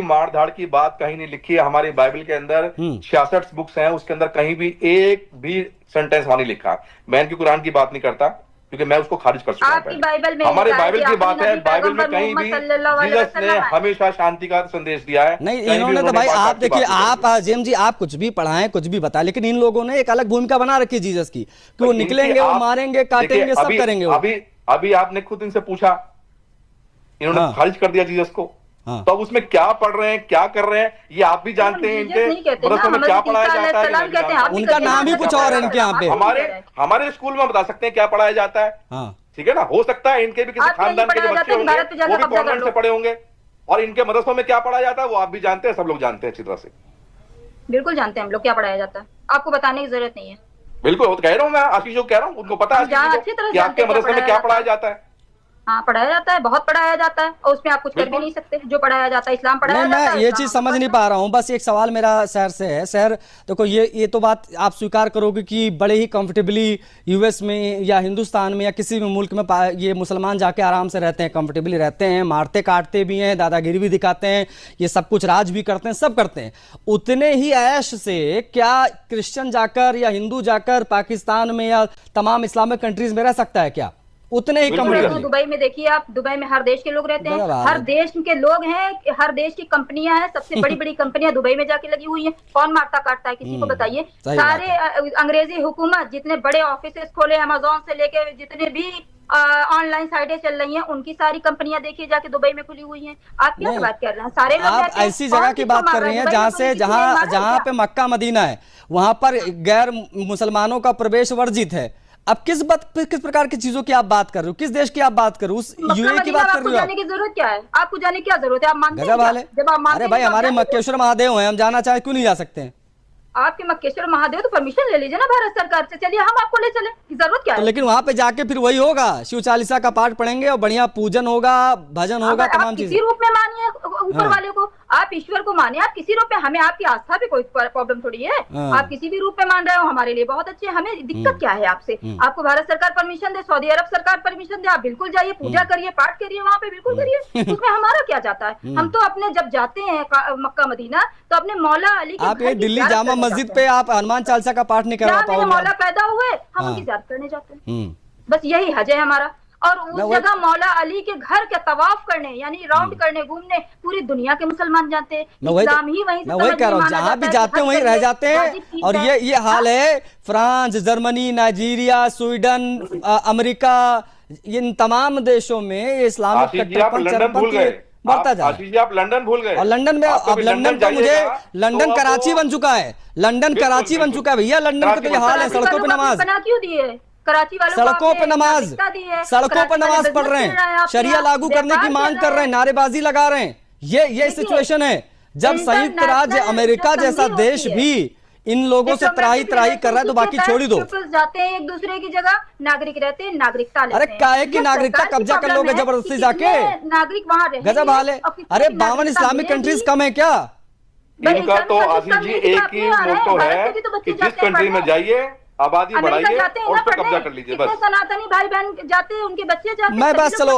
मार धाड़ की बात कहीं नहीं लिखी है। हमारी बाइबल के अंदर 66 बुक्स हैं, उसके अंदर कहीं भी एक भी सेंटेंस वहां नहीं लिखा। मैं इनकी कुरान की बात नहीं करता क्योंकि मैं उसको खारिज कर चुका हूं। आपकी बाइबल में हमारे बाइबल की बात है, बाइबल में कहीं भी जीसस ने हमेशा शांति का संदेश दिया है। नहीं, इन्होंने तो भाई आप देखिए, आप जेम जी आप कुछ भी पढ़ाएं कुछ भी बताएं, लेकिन इन लोगों ने एक अलग भूमिका बना रखी है जीसस की कि वो निकलेंगे, वो मारेंगे, काटेंगे, सब करेंगे। अभी आपने खुद इनसे पूछा, इन्होंने खारिज कर दिया जीसस को। तो अब उसमें क्या पढ़ रहे हैं, क्या कर रहे हैं, ये आप भी जानते हैं। इनके मदरसों में क्या पढ़ाया जाता है, उनका नाम ही कुछ और है इनके यहाँ पे। हमारे स्कूल में बता सकते हैं क्या पढ़ाया जाता है। ठीक है ना, हो सकता है इनके भी किसी खानदान के जो बच्चे होंगे वो भी कॉन्वेंट से पढ़े होंगे, और इनके मदरसों में क्या पढ़ाया जाता है वो आप भी जानते हैं, सब लोग जानते हैं अच्छी तरह से। बिल्कुल जानते हैं हम लोग क्या पढ़ाया जाता है, आपको बताने की जरूरत नहीं है। बिल्कुल कह रहा हूँ मैं, आशीष को कह रहा हूँ, उनको पता है कि आपके मदरसे में क्या पढ़ाया जाता है। हाँ पढ़ाया जाता है, बहुत पढ़ाया जाता है, और उसमें आप कुछ कर भी नहीं सकते। जो पढ़ाया जाता है इस्लाम पढ़ाया जाता है। मैं ये चीज समझ नहीं पा रहा हूँ। बस एक सवाल मेरा शहर से है। शहर देखो, ये तो बात आप स्वीकार करोगे कि बड़े ही कंफर्टेबली यूएस में या हिंदुस्तान में या किसी भी मुल्क में ये मुसलमान जाके आराम से रहते हैं, कंफर्टेबली रहते हैं, मारते काटते भी हैं, दादागिरी भी दिखाते हैं, ये सब कुछ राज भी करते हैं, सब करते हैं। उतने ही ऐश से क्या क्रिश्चियन जाकर या हिंदू जाकर पाकिस्तान में या तमाम इस्लामिक कंट्रीज में रह सकता है क्या? उतने ही कंफर्टेबल। दुबई में देखिए आप, दुबई में हर देश के लोग रहते हैं, हर देश के लोग हैं, हर देश की कंपनियां हैं, सबसे बड़ी बड़ी कंपनियां दुबई में जाके लगी हुई हैं। कौन मारता काटता है किसी को बताइए? सारे अंग्रेजी हुकूमत जितने बड़े ऑफिसेस खोले, अमेज़न से लेके जितने भी ऑनलाइन साइटें चल रही हैं, उनकी सारी कंपनियां देखिए जाके दुबई में खुली हुई हैं। आप क्या बात कर रहे हैं? सारे लोग आप ऐसी जगह की बात कर रही हैं जहां पे मक्का मदीना है, वहां पर गैर मुसलमानों का प्रवेश वर्जित है। अब किस प्रकार की चीजों की आप बात कर रहे हो, किस देश की आप बात कर रहे हो? उस यूएई की बात कर रहे हो? जाने की जरूरत क्या है? आपको जाने की क्या जरूरत है? आप मानते हैं जब आप मानते? अरे भाई, हमारे मक्केश्वर महादेव हैं, हम जाना चाहे क्यों नहीं जा सकते हैं? आपके मक्केश्वर महादेव तो परमिशन ले लीजिए ना भारत सरकार से, चलिए हम आपको ले चले, जरूरत क्या है? तो लेकिन वहां पे जाके फिर वही होगा, शिव चालीसा का पाठ पढ़ेंगे और बढ़िया पूजन होगा, भजन होगा, तमाम चीजें। किसी रूप में मानिए ऊपर वाले को, आप ईश्वर को मानिए, आप किसी रूप में, हमें आपकी आस्था पे कोई प्रॉब्लम थोड़ी है। आप किसी भी रूप में मान रहे हो, हमारे लिए बहुत अच्छे, हमें दिक्कत क्या है आपसे? आपको भारत सरकार परमिशन दे, सऊदी अरब सरकार परमिशन दे, आप बिल्कुल जाइए, पूजा करिए, पाठ करिए, वहाँ पे बिल्कुल करिए, उसमें हमारा क्या जाता है? हम तो अपने जब जाते हैं मक्का मदीना तो अपने मौला अली आप ये दिल्ली जामा मस्जिद पे आप हनुमान चालीसा का पाठ नहीं करवा पाओगे। मौला पैदा हुए, हम उनकी ज़ियारत करने जाते हैं, बस यही हज है हमारा। और उस जगह मौला अली के घर के तवाफ करने, यानी राउंड करने, घूमने, पूरी दुनिया के मुसलमान जाते हैं। इस्लाम ही वहीं मैं वही कह रहा हूँ, जहाँ भी जाते हैं वहीं रह जाते हैं। और ये हाल है France, Germany, Nigeria, Sweden, America, इन तमाम देशों में इस्लामिक बढ़ता जा रहा है। आप लंदन भूल गए। और लंदन में, अब लंदन तो मुझे लंदन कराची बन चुका है, लंदन कराची बन चुका है भैया। लंदन का तो ये हाल है, सड़कों पे नमाज, क्यों दिए कराची वालों को? सड़कों पे नमाज, सड़कों पर नमाज पढ़ रहे हैं, शरिया लागू करने की मांग कर रहे हैं, नारेबाजी लगा रहे हैं। ये सिचुएशन है जब संयुक्त राज्य अमेरिका जैसा देश भी इन लोगों से त्राही कर रहा है, तो बाकी छोड़ी दो। जाते हैं एक दूसरे की जगह, नागरिक रहते हैं, नागरिकता लेते हैं। अरे काहे की नागरिकता कब्जा कर लोगे जबरदस्ती जाके? नागरिक वहाँ रहे, गजब हाल है। अरे 52 इस्लामिक कंट्रीज कम है क्या? इनका तो आशीष जी एक ही मोटो है कि जिस कंट्री में जाइए आबादी बढ़ाइए और उस पर कब्जा कर लीजिए। बस सनातनी भाई बहन जाते हैं, उनके बच्चे जाते हैं। मैं बस चलो